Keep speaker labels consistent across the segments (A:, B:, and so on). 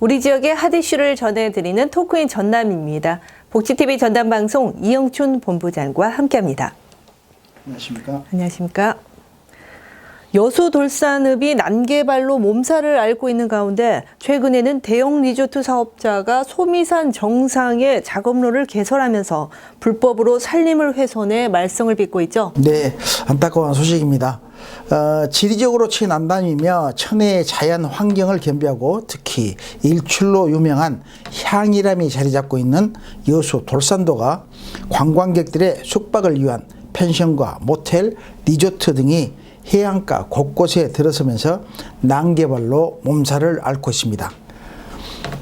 A: 우리 지역의 핫 이슈를 전해드리는 토크인 전남입니다. 복지TV 전담방송 이영춘 본부장과 함께합니다.
B: 안녕하십니까?
A: 안녕하십니까? 여수 돌산읍이 난개발로 몸살을 앓고 있는 가운데 최근에는 대형 리조트 사업자가 소미산 정상에 작업로를 개설하면서 불법으로 산림을 훼손해 말썽을 빚고 있죠.
B: 네, 안타까운 소식입니다. 지리적으로 최남단이며 천혜의 자연 환경을 겸비하고 특히 일출로 유명한 향이람이 자리 잡고 있는 여수 돌산도가 관광객들의 숙박을 위한 펜션과 모텔, 리조트 등이 해안가 곳곳에 들어서면서 난개발로 몸살을 앓고 있습니다.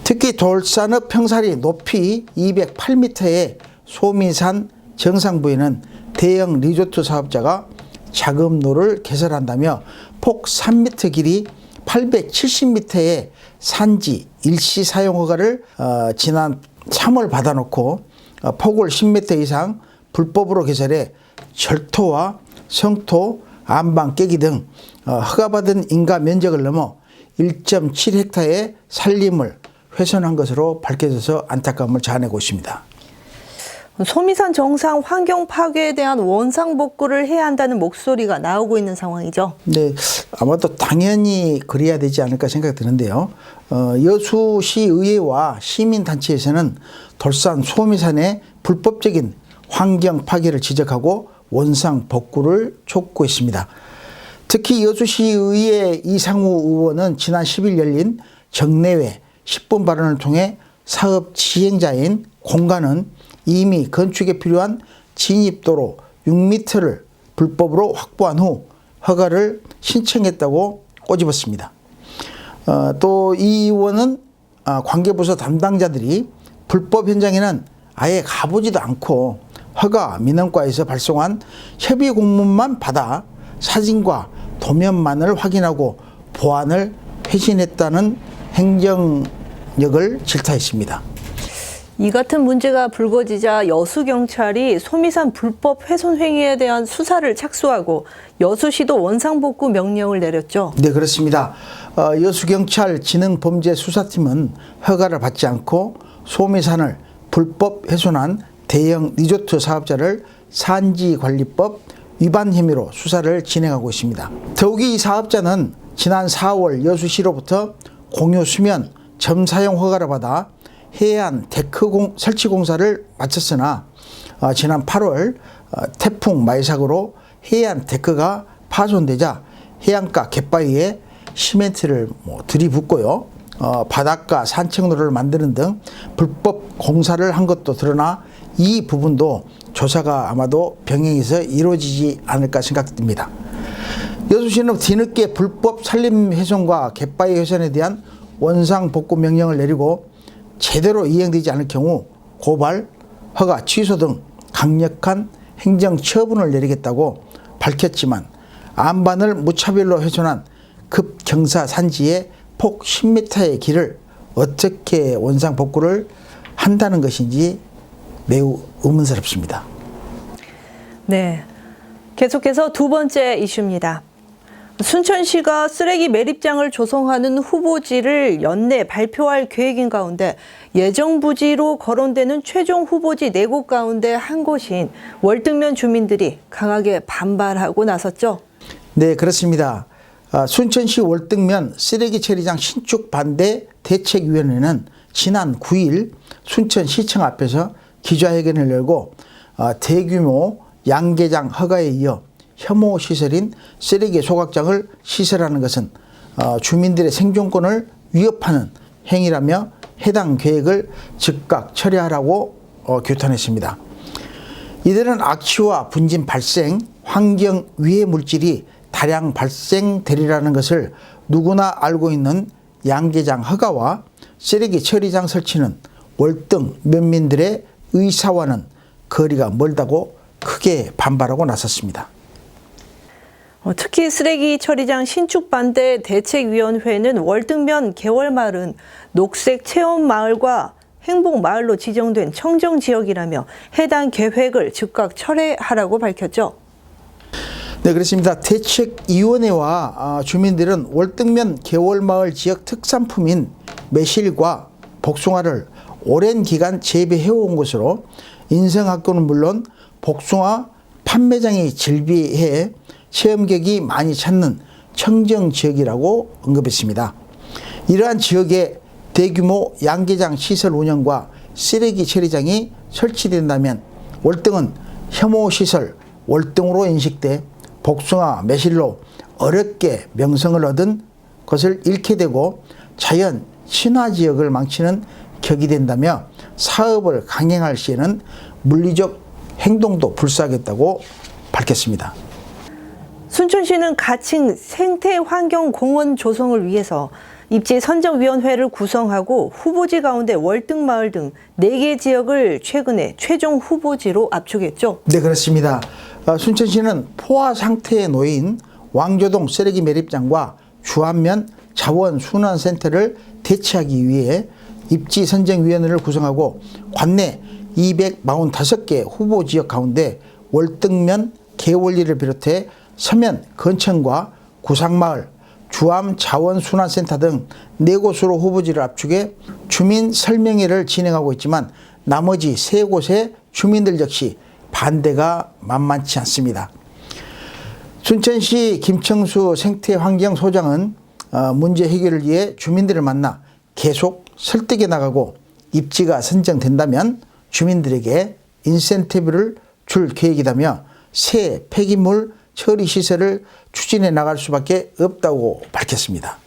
B: 특히 돌산읍 평사리 높이 208m의 소미산 정상부에는 대형 리조트 사업자가 작업로를 개설한다며 폭 3m 길이 870m의 산지 일시 사용 허가를 지난 3월 받아놓고 폭을 10m 이상 불법으로 개설해 절토와 성토, 안방 깨기 등 허가받은 인가 면적을 넘어 1.7헥타의 산림을 훼손한 것으로 밝혀져서 안타까움을 자아내고 있습니다.
A: 소미산 정상 환경 파괴에 대한 원상 복구를 해야 한다는 목소리가 나오고 있는 상황이죠.
B: 네, 아마도 당연히 그래야 되지 않을까 생각이 드는데요. 여수시 의회와 시민단체에서는 돌산 소미산의 불법적인 환경 파괴를 지적하고 원상 복구를 촉구했습니다. 특히 여수시의회 이상우 의원은 지난 10일 열린 정례회 10분 발언을 통해 사업 시행자인 공간은 이미 건축에 필요한 진입도로 6m를 불법으로 확보한 후 허가를 신청했다고 꼬집었습니다. 또 이 의원은 관계부서 담당자들이 불법 현장에는 아예 가보지도 않고 허가 민원과에서 발송한 협의 공문만 받아 사진과 도면만을 확인하고 보안을 회신했다는 행정력을 질타했습니다.
A: 이 같은 문제가 불거지자 여수경찰이 소미산 불법 훼손 행위에 대한 수사를 착수하고 여수시도 원상복구 명령을 내렸죠.
B: 네, 그렇습니다. 여수경찰 지능범죄수사팀은 허가를 받지 않고 소미산을 불법 훼손한 대형 리조트 사업자를 산지관리법 위반 혐의로 수사를 진행하고 있습니다. 더욱이 이 사업자는 지난 4월 여수시로부터 공유 수면 점사용 허가를 받아 해안 데크 설치 공사를 마쳤으나 지난 8월 태풍 마이삭으로 해안 데크가 파손되자 해안가 갯바위에 시멘트를 들이붓고요. 바닷가 산책로를 만드는 등 불법 공사를 한 것도 드러나 이 부분도 조사가 아마도 병행해서 이루어지지 않을까 생각됩니다. 여수시는 뒤늦게 불법 산림 훼손과 갯바위 훼손에 대한 원상 복구 명령을 내리고 제대로 이행되지 않을 경우 고발, 허가 취소 등 강력한 행정 처분을 내리겠다고 밝혔지만 안반을 무차별로 훼손한 급경사 산지의 폭 10m의 길을 어떻게 원상 복구를 한다는 것인지 매우 의문스럽습니다.
A: 네, 계속해서 두 번째 이슈입니다. 순천시가 쓰레기 매립장을 조성하는 후보지를 연내 발표할 계획인 가운데 예정 부지로 거론되는 최종 후보지 4곳 가운데 한 곳인 월등면 주민들이 강하게 반발하고 나섰죠.
B: 네, 그렇습니다. 순천시 월등면 쓰레기 처리장 신축 반대 대책위원회는 지난 9일 순천시청 앞에서 기자회견을 열고 대규모 양계장 허가에 이어 혐오 시설인 쓰레기 소각장을 시설하는 것은 주민들의 생존권을 위협하는 행위라며 해당 계획을 즉각 처리하라고 규탄했습니다. 이들은 악취와 분진 발생, 환경 위해 물질이 다량 발생되리라는 것을 누구나 알고 있는 양계장 허가와 쓰레기 처리장 설치는 월등 면민들의 의사와는 거리가 멀다고 크게 반발하고 나섰습니다.
A: 특히 쓰레기 처리장 신축 반대 대책위원회는 월등면 개월마을은 녹색 체험마을과 행복마을로 지정된 청정지역이라며 해당 계획을 즉각 철회하라고 밝혔죠.
B: 네, 그렇습니다. 대책위원회와 주민들은 월등면 개월마을 지역 특산품인 매실과 복숭아를 오랜 기간 재배해온 것으로 인성학교는 물론 복숭아 판매장이 즐비해 체험객이 많이 찾는 청정 지역이라고 언급했습니다. 이러한 지역에 대규모 양계장 시설 운영과 쓰레기 처리장이 설치된다면 월등은 혐오시설 월등으로 인식돼 복숭아 매실로 어렵게 명성을 얻은 것을 잃게 되고 자연 친화지역을 망치는 격이 된다며 사업을 강행할 시에는 물리적 행동도 불사하겠다고 밝혔습니다.
A: 순천시는 가칭 생태환경공원 조성을 위해서 입지 선정위원회를 구성하고 후보지 가운데 월등마을 등 4개 지역을 최근에 최종 후보지로 압축했죠.
B: 네, 그렇습니다. 순천시는 포화 상태에 놓인 왕조동 쓰레기 매립장과 주안면 자원순환센터를 대체하기 위해 입지 선정위원회를 구성하고 관내 245개 후보지역 가운데 월등면 개원리를 비롯해 서면 건천과 구상마을 주암 자원순환센터 등 4곳으로 후보지를 압축해 주민 설명회를 진행하고 있지만 나머지 3곳의 주민들 역시 반대가 만만치 않습니다. 순천시 김청수 생태환경소장은 문제 해결을 위해 주민들을 만나 계속 설득해 나가고 입지가 선정된다면 주민들에게 인센티브를 줄 계획이라며 새 폐기물 처리 시설을 추진해 나갈 수밖에 없다고 밝혔습니다.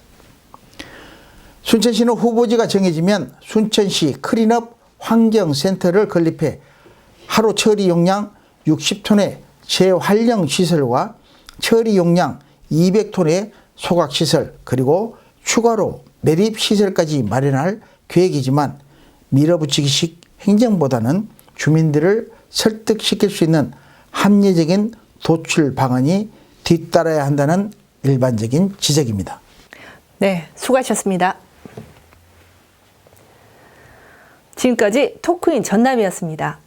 B: 순천시는 후보지가 정해지면 순천시 클린업 환경센터를 건립해 하루 처리 용량 60톤의 재활용 시설과 처리 용량 200톤의 소각 시설 그리고 추가로 매립 시설까지 마련할 계획이지만 밀어붙이기식 행정보다는 주민들을 설득시킬 수 있는 합리적인 도출 방안이 뒤따라야 한다는 일반적인 지적입니다.
A: 네, 수고하셨습니다. 지금까지 토크인 전남이었습니다.